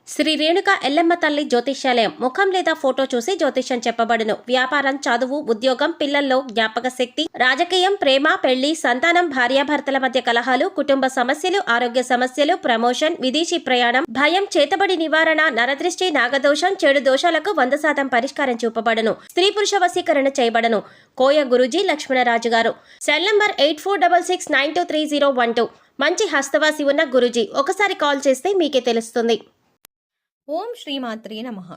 శ్రీ రేణుక ఎల్లమ్మ తల్లి జ్యోతిష్యాలయం ముఖం లేదా ఫోటో చూసి జ్యోతిష్యం చెప్పబడును. వ్యాపారం, చదువు, ఉద్యోగం, పిల్లల్లో జ్ఞాపక శక్తి, రాజకీయం, ప్రేమ, పెళ్లి, సంతానం, భార్యాభర్తల మధ్య కలహాలు, కుటుంబ సమస్యలు, ఆరోగ్య సమస్యలు, ప్రమోషన్, విదేశీ ప్రయాణం, భయం, చేతబడి నివారణ, నరదృష్టి, నాగదోషం, చెడు దోషాలకు 100% పరిష్కారం చూపబడును. స్త్రీ పురుష వశీకరణ చేయబడను. కోయ గురూజీ లక్ష్మణరాజు గారు. Cell number 8466923012. మంచి హస్తవాసి ఉన్న గురూజీ. ఒకసారి కాల్ చేస్తే మీకే తెలుస్తుంది. ఓం శ్రీమాత్రే నమః.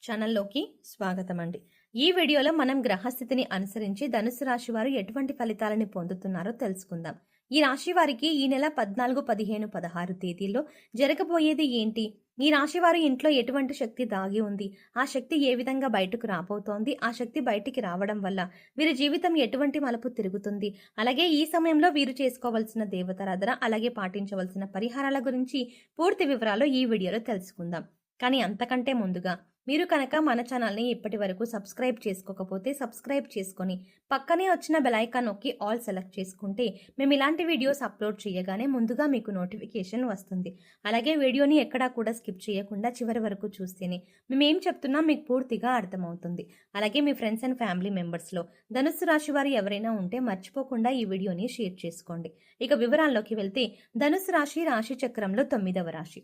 ఛానల్లోకి స్వాగతం అండి. ఈ వీడియోలో మనం గ్రహస్థితిని అనుసరించి ధనుసు రాశి వారు ఎటువంటి ఫలితాలని పొందుతున్నారో తెలుసుకుందాం. ఈ రాశి వారికి ఈ నెల 14, 15, 16 తేదీల్లో జరగబోయేది ఏంటి? ఈ రాశి వారి ఇంట్లో ఎటువంటి శక్తి దాగి ఉంది? ఆ శక్తి ఏ విధంగా బయటకు రాబోతోంది? ఆ శక్తి బయటికి రావడం వల్ల వీరి జీవితం ఎటువంటి మలుపు తిరుగుతుంది? అలాగే ఈ సమయంలో వీరు చేసుకోవాల్సిన దేవతారాధన, అలాగే పాటించవలసిన పరిహారాల గురించి పూర్తి వివరాలు ఈ వీడియోలో తెలుసుకుందాం. కానీ అంతకంటే ముందుగా మీరు కనుక మన ఛానల్ని ఇప్పటి వరకు సబ్స్క్రైబ్ చేసుకోకపోతే సబ్స్క్రైబ్ చేసుకొని పక్కనే వచ్చిన బెల్ ఐకాన్ నొక్కి ఆల్ సెలెక్ట్ చేసుకుంటే మేము ఇలాంటి వీడియోస్ అప్లోడ్ చేయగానే ముందుగా మీకు నోటిఫికేషన్ వస్తుంది. అలాగే వీడియోని ఎక్కడా కూడా స్కిప్ చేయకుండా చివరి వరకు చూస్తేనే మేము ఏం చెప్తున్నాం మీకు పూర్తిగా అర్థమవుతుంది. అలాగే మీ ఫ్రెండ్స్ అండ్ ఫ్యామిలీ మెంబర్స్లో ధనుస్సు రాశి వారు ఎవరైనా ఉంటే మర్చిపోకుండా ఈ వీడియోని షేర్ చేసుకోండి. ఇక వివరాల్లోకి వెళ్తే ధనుస్సు రాశి రాశి చక్రంలో 9వ రాశి.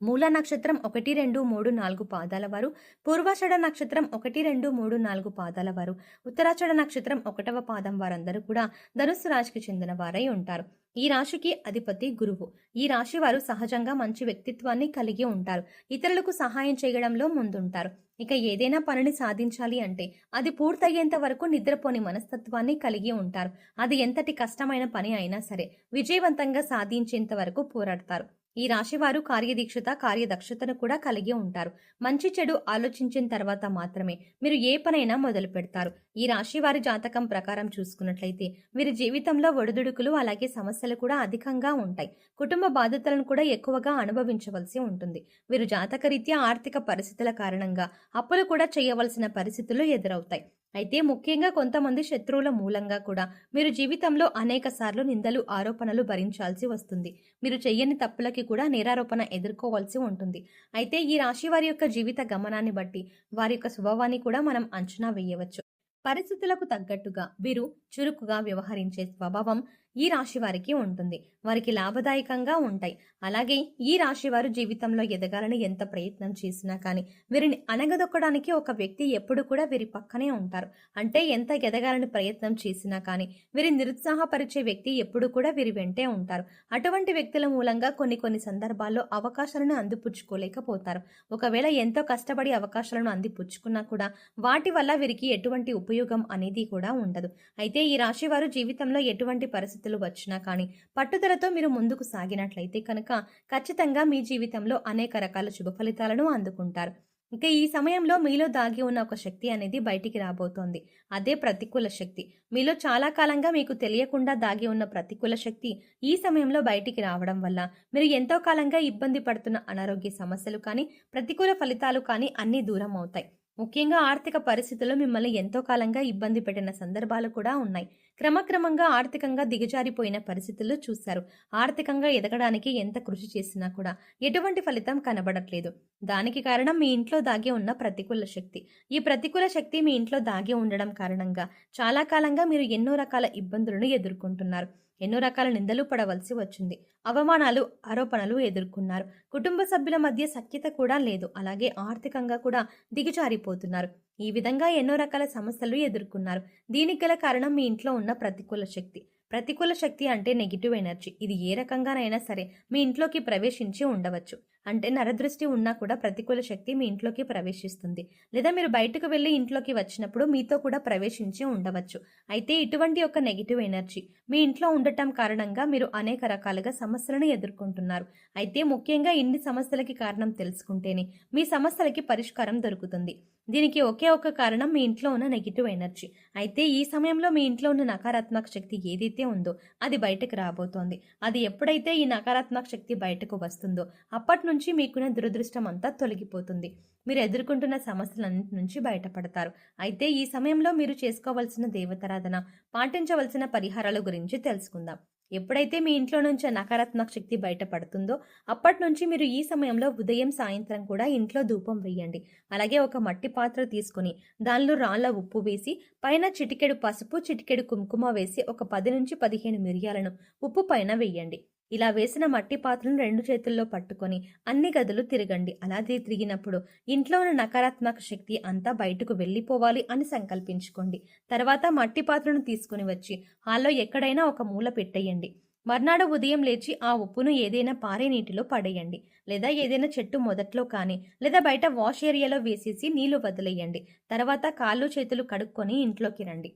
మూల నక్షత్రం 1, 2, 3, 4 పాదాల వారు, పూర్వాషాఢ నక్షత్రం 1, 2, 3, 4 పాదాల వారు, ఉత్తరాషాఢ నక్షత్రం 1వ పాదం వారందరూ కూడా ధనుస్సు రాశికి చెందిన వారై ఉంటారు. ఈ రాశికి అధిపతి గురువు. ఈ రాశి వారు సహజంగా మంచి వ్యక్తిత్వాన్ని కలిగి ఉంటారు. ఇతరులకు సహాయం చేయడంలో ముందుంటారు. ఇక ఏదైనా పనిని సాధించాలి అంటే అది పూర్తయ్యేంత వరకు నిద్రపోని మనస్తత్వాన్ని కలిగి ఉంటారు. అది ఎంతటి కష్టమైన పని అయినా సరే విజయవంతంగా సాధించేంత వరకు పోరాడతారు. ఈ రాశివారు కార్యదీక్షత, కార్యదక్షతను కూడా కలిగి ఉంటారు. మంచి చెడు ఆలోచించిన తర్వాత మాత్రమే మీరు ఏ పనైనా మొదలు పెడతారు. ఈ రాశి వారి జాతకం ప్రకారం చూసుకున్నట్లయితే వీరి జీవితంలో ఒడిదుడుకులు, అలాగే సమస్యలు కూడా అధికంగా ఉంటాయి. కుటుంబ బాధ్యతలను కూడా ఎక్కువగా అనుభవించవలసి ఉంటుంది. వీరు జాతకరీత్యా ఆర్థిక పరిస్థితుల కారణంగా అప్పులు కూడా చేయవలసిన పరిస్థితులు ఎదురవుతాయి. అయితే ముఖ్యంగా కొంతమంది శత్రువుల మూలంగా కూడా మీరు జీవితంలో అనేక సార్లు నిందలు, ఆరోపణలు భరించాల్సి వస్తుంది. మీరు చెయ్యని తప్పులకి కూడా నేరారోపణ ఎదుర్కోవాల్సి ఉంటుంది. అయితే ఈ రాశి వారి యొక్క జీవిత గమనాన్ని బట్టి వారి యొక్క స్వభావాన్ని కూడా మనం అంచనా వేయవచ్చు. పరిస్థితులకు తగ్గట్టుగా వీరు చురుకుగా వ్యవహరించే స్వభావం ఈ రాశి వారికి ఉంటుంది. వారికి లాభదాయకంగా ఉంటాయి. అలాగే ఈ రాశి వారు జీవితంలో ఎదగాలని ఎంత ప్రయత్నం చేసినా కానీ వీరిని అణగదొక్కడానికి ఒక వ్యక్తి ఎప్పుడు కూడా వీరి పక్కనే ఉంటారు. అంటే ఎంత ఎదగాలని ప్రయత్నం చేసినా కానీ వీరి నిరుత్సాహపరిచే వ్యక్తి ఎప్పుడు కూడా వీరి వెంటే ఉంటారు. అటువంటి వ్యక్తుల మూలంగా కొన్ని సందర్భాల్లో అవకాశాలను అందిపుచ్చుకోలేకపోతారు. ఒకవేళ ఎంతో కష్టపడి అవకాశాలను అందిపుచ్చుకున్నా కూడా వాటి వల్ల వీరికి ఎటువంటి ఉపయోగం అనేది కూడా ఉండదు. అయితే ఈ రాశి వారు జీవితంలో ఎటువంటి పరిస్థితులు వచ్చినా కానీ పట్టుదలతో మీరు ముందుకు సాగినట్లయితే కనుక ఖచ్చితంగా మీ జీవితంలో అనేక రకాల శుభ ఫలితాలను అందుకుంటారు. ఇక ఈ సమయంలో మీలో దాగి ఉన్న ఒక శక్తి అనేది బయటికి రాబోతోంది. అదే ప్రతికూల శక్తి. మీలో చాలా కాలంగా మీకు తెలియకుండా దాగి ఉన్న ప్రతికూల శక్తి ఈ సమయంలో బయటికి రావడం వల్ల మీరు ఎంతో కాలంగా ఇబ్బంది పడుతున్న అనారోగ్య సమస్యలు కానీ, ప్రతికూల ఫలితాలు కానీ అన్నీ దూరం అవుతాయి. ముఖ్యంగా ఆర్థిక పరిస్థితుల్లో మిమ్మల్ని ఎంతో కాలంగా ఇబ్బంది పెట్టిన సందర్భాలు కూడా ఉన్నాయి. క్రమక్రమంగా ఆర్థికంగా దిగజారిపోయిన పరిస్థితుల్లో చూశారు. ఆర్థికంగా ఎదగడానికి ఎంత కృషి చేసినా కూడా ఎటువంటి ఫలితం కనబడట్లేదు. దానికి కారణం మీ ఇంట్లో దాగి ఉన్న ప్రతికూల శక్తి. ఈ ప్రతికూల శక్తి మీ ఇంట్లో దాగి ఉండడం కారణంగా చాలా కాలంగా మీరు ఎన్నో రకాల ఇబ్బందులను ఎదుర్కొంటున్నారు. ఎన్నో రకాల నిందలు పడవలసి వచ్చింది. అవమానాలు, ఆరోపణలు ఎదుర్కొన్నారు. కుటుంబ సభ్యుల మధ్య సఖ్యత కూడా లేదు. అలాగే ఆర్థికంగా కూడా దిగజారిపోతున్నారు. ఈ విధంగా ఎన్నో రకాల సమస్యలు ఎదుర్కొన్నారు. దీనికి గల కారణం మీ ఇంట్లో ఉన్న ప్రతికూల శక్తి. ప్రతికూల శక్తి అంటే నెగిటివ్ ఎనర్జీ. ఇది ఏ రకంగానైనా సరే మీ ఇంట్లోకి ప్రవేశించి ఉండవచ్చు. అంటే నరదృష్టి ఉన్నా కూడా ప్రతికూల శక్తి మీ ఇంట్లోకి ప్రవేశిస్తుంది. లేదా మీరు బయటకు వెళ్ళి ఇంట్లోకి వచ్చినప్పుడు మీతో కూడా ప్రవేశించి ఉండవచ్చు. అయితే ఇటువంటి ఒక నెగిటివ్ ఎనర్జీ మీ ఇంట్లో ఉండటం కారణంగా మీరు అనేక రకాలుగా సమస్యలను ఎదుర్కొంటున్నారు. అయితే ముఖ్యంగా ఇన్ని సమస్యలకి కారణం తెలుసుకుంటేనే మీ సమస్యలకి పరిష్కారం దొరుకుతుంది. దీనికి ఒకే ఒక కారణం మీ ఇంట్లో ఉన్న నెగిటివ్ ఎనర్జీ. అయితే ఈ సమయంలో మీ ఇంట్లో ఉన్న నకారాత్మక శక్తి ఏదైతే ఉందో అది బయటకు రాబోతోంది. అది ఎప్పుడైతే ఈ నకారాత్మక శక్తి బయటకు వస్తుందో అప్పటి నుంచి మీకున్న దురదృష్టం అంతా తొలగిపోతుంది. మీరు ఎదుర్కొంటున్న సమస్యలన్నింటి నుంచి బయటపడతారు. అయితే ఈ సమయంలో మీరు చేసుకోవాల్సిన దేవతారాధన, పాటించవలసిన పరిహారాల గురించి తెలుసుకుందాం. ఎప్పుడైతే మీ ఇంట్లో నుంచి నకారాత్మక శక్తి బయటపడుతుందో అప్పటి నుంచి మీరు ఈ సమయంలో ఉదయం సాయంత్రం కూడా ఇంట్లో ధూపం వేయండి. అలాగే ఒక మట్టి పాత్ర తీసుకుని దానిలో రాళ్ల ఉప్పు వేసి పైన చిటికెడు పసుపు చిటికెడు కుంకుమ వేసి ఒక 10 నుంచి 15 మిరియాలను ఉప్పు పైన వేయండి. ఇలా వేసిన మట్టి పాత్రను 2 చేతుల్లో పట్టుకొని అన్ని గదులు తిరగండి. అలా తిరిగినప్పుడు ఇంట్లో ఉన్న నకారాత్మక శక్తి అంతా బయటకు వెళ్ళిపోవాలి అని సంకల్పించుకోండి. తర్వాత మట్టి పాత్రను తీసుకుని వచ్చి హాల్లో ఎక్కడైనా ఒక మూల పెట్టేయండి. మర్నాడు ఉదయం లేచి ఆ ఉప్పును ఏదైనా పారే నీటిలో పడేయండి. లేదా ఏదైనా చెట్టు మొదట్లో కానీ లేదా బయట వాష్ ఏరియాలో వేసేసి నీళ్లు వదిలేయండి. తర్వాత కాళ్ళు చేతులు కడుక్కొని ఇంట్లోకి రండి.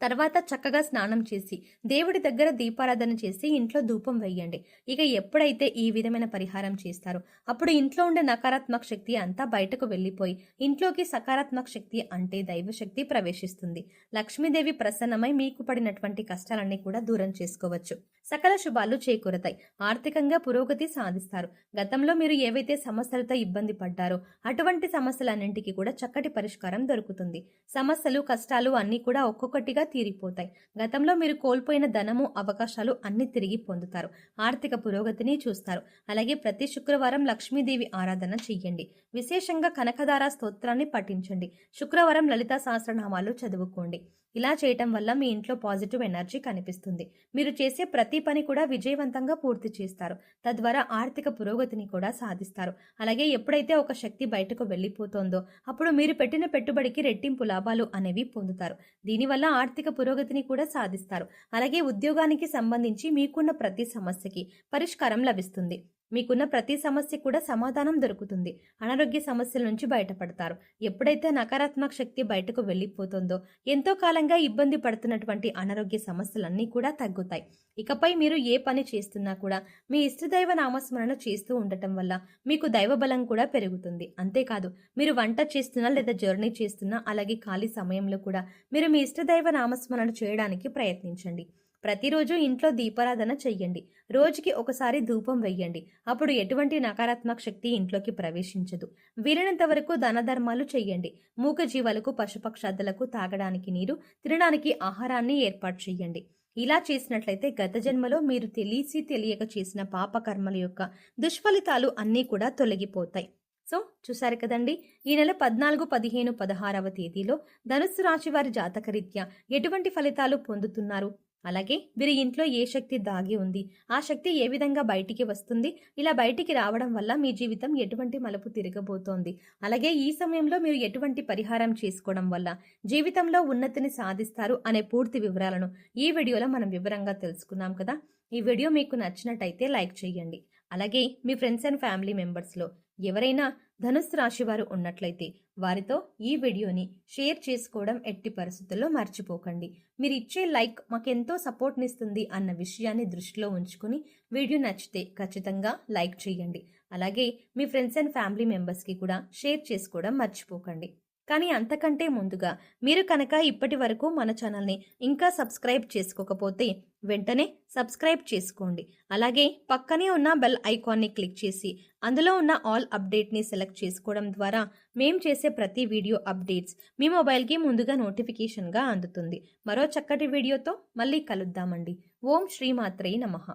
తర్వాత చక్కగా స్నానం చేసి దేవుడి దగ్గర దీపారాధన చేసి ఇంట్లో ధూపం వేయండి. ఇక ఎప్పుడైతే ఈ విధమైన పరిహారం చేస్తారో అప్పుడు ఇంట్లో ఉండే నకారాత్మక శక్తి అంతా బయటకు వెళ్ళిపోయి ఇంట్లోకి సకారాత్మక శక్తి అంటే దైవశక్తి ప్రవేశిస్తుంది. లక్ష్మీదేవి ప్రసన్నమై మీకు పడినటువంటి కష్టాలన్నీ కూడా దూరం చేసుకోవచ్చు. సకల శుభాలు చేకూరతాయి. ఆర్థికంగా పురోగతి సాధిస్తారు. గతంలో మీరు ఏవైతే సమస్యలతో ఇబ్బంది పడ్డారో అటువంటి సమస్యలన్నింటికి కూడా చక్కటి పరిష్కారం దొరుకుతుంది. సమస్యలు కష్టాలు అన్నీ కూడా ఒక్కొక్కటిగా తీరిపోతాయి. గతంలో మీరు కోల్పోయిన ధనము అవకాశాలు అన్ని తిరిగి పొందుతారు. ఆర్థిక పురోగతిని చూస్తారు. అలాగే ప్రతి శుక్రవారం లక్ష్మీదేవి ఆరాధన చెయ్యండి. విశేషంగా కనకదార స్తోత్రాన్ని పఠించండి. శుక్రవారం లలితా సహస్రనామాలు చదువుకోండి. ఇలా చేయటం వల్ల మీ ఇంట్లో పాజిటివ్ ఎనర్జీ కనిపిస్తుంది. మీరు చేసే ప్రతి పని కూడా విజయవంతంగా పూర్తి చేస్తారు. తద్వారా ఆర్థిక పురోగతిని కూడా సాధిస్తారు. అలాగే ఎప్పుడైతే ఒక శక్తి బయటకు వెళ్ళిపోతుందో అప్పుడు మీరు పెట్టిన పెట్టుబడికి రెట్టింపు లాభాలు అనేవి పొందుతారు. దీనివల్ల ఆర్థిక పురోగతిని కూడా సాధిస్తారు. అలాగే ఉద్యోగానికి సంబంధించి మీకున్న ప్రతి సమస్యకి పరిష్కారం లభిస్తుంది. మీకున్న ప్రతి సమస్య కూడా సమాధానం దొరుకుతుంది. అనారోగ్య సమస్యల నుంచి బయటపడతారు. ఎప్పుడైతే నకారాత్మక శక్తి బయటకు వెళ్ళిపోతుందో ఎంతో కాలంగా ఇబ్బంది పడుతున్నటువంటి అనారోగ్య సమస్యలన్నీ కూడా తగ్గుతాయి. ఇకపై మీరు ఏ పని చేస్తున్నా కూడా మీ ఇష్టదైవ నామస్మరణ చేస్తూ ఉండటం వల్ల మీకు దైవ బలం కూడా పెరుగుతుంది. అంతేకాదు మీరు వంట చేస్తున్నా లేదా జర్నీ చేస్తున్నా అలాగే ఖాళీ సమయంలో కూడా మీరు మీ ఇష్టదైవ నామస్మరణ చేయడానికి ప్రయత్నించండి. ప్రతిరోజు ఇంట్లో దీపారాధన చెయ్యండి. రోజుకి ఒకసారి ధూపం వెయ్యండి. అప్పుడు ఎటువంటి నకారాత్మక శక్తి ఇంట్లోకి ప్రవేశించదు. వీలైనంత వరకు దాన ధర్మాలు చెయ్యండి. మూగ జీవాలకు పశుపక్షాదులకు తాగడానికి నీరు, తినడానికి ఆహారాన్ని ఏర్పాటు చెయ్యండి. ఇలా చేసినట్లయితే గత జన్మలో మీరు తెలియక చేసిన పాపకర్మల యొక్క దుష్ఫలితాలు అన్నీ కూడా తొలగిపోతాయి. సో చూసారు కదండి, ఈ నెల 14, 15, 16వ తేదీలో ధనుస్సు రాశి వారి జాతకరీత్యా ఎటువంటి ఫలితాలు పొందుతున్నారు, అలాగే వీరి ఇంట్లో ఏ శక్తి దాగి ఉంది, ఆ శక్తి ఏ విధంగా బయటికి వస్తుంది, ఇలా బయటికి రావడం వల్ల మీ జీవితం ఎటువంటి మలుపు తిరగబోతోంది, అలాగే ఈ సమయంలో మీరు ఎటువంటి పరిహారం చేసుకోవడం వల్ల జీవితంలో ఉన్నతిని సాధిస్తారు అనే పూర్తి వివరాలను ఈ వీడియోలో మనం వివరంగా తెలుసుకున్నాం కదా. ఈ వీడియో మీకు నచ్చినట్టయితే లైక్ చేయండి. అలాగే మీ ఫ్రెండ్స్ అండ్ ఫ్యామిలీ మెంబర్స్లో ఎవరైనా ధనుస్సు రాశి వారు ఉన్నట్లయితే వారితో ఈ వీడియోని షేర్ చేసుకోవడం ఎట్టి పరిస్థితుల్లో మర్చిపోకండి. మీరు ఇచ్చే లైక్ మాకెంతో సపోర్ట్నిస్తుంది అన్న విషయాన్ని దృష్టిలో ఉంచుకుని వీడియో నచ్చితే ఖచ్చితంగా లైక్ చేయండి. అలాగే మీ ఫ్రెండ్స్ అండ్ ఫ్యామిలీ మెంబర్స్కి కూడా షేర్ చేసుకోవడం మర్చిపోకండి. కానీ అంతకంటే ముందుగా మీరు కనుక ఇప్పటి వరకు మన ఛానల్ని ఇంకా సబ్స్క్రైబ్ చేసుకోకపోతే వెంటనే సబ్స్క్రైబ్ చేసుకోండి. అలాగే పక్కనే ఉన్న బెల్ ఐకాన్ని క్లిక్ చేసి అందులో ఉన్న ఆల్ అప్డేట్ని సెలెక్ట్ చేసుకోవడం ద్వారా మేము చేసే ప్రతి వీడియో అప్డేట్స్ మీ మొబైల్కి ముందుగా నోటిఫికేషన్గా అందుతుంది. మరో చక్కటి వీడియోతో మళ్ళీ కలుద్దామండి. ఓం శ్రీమాత్రే నమః.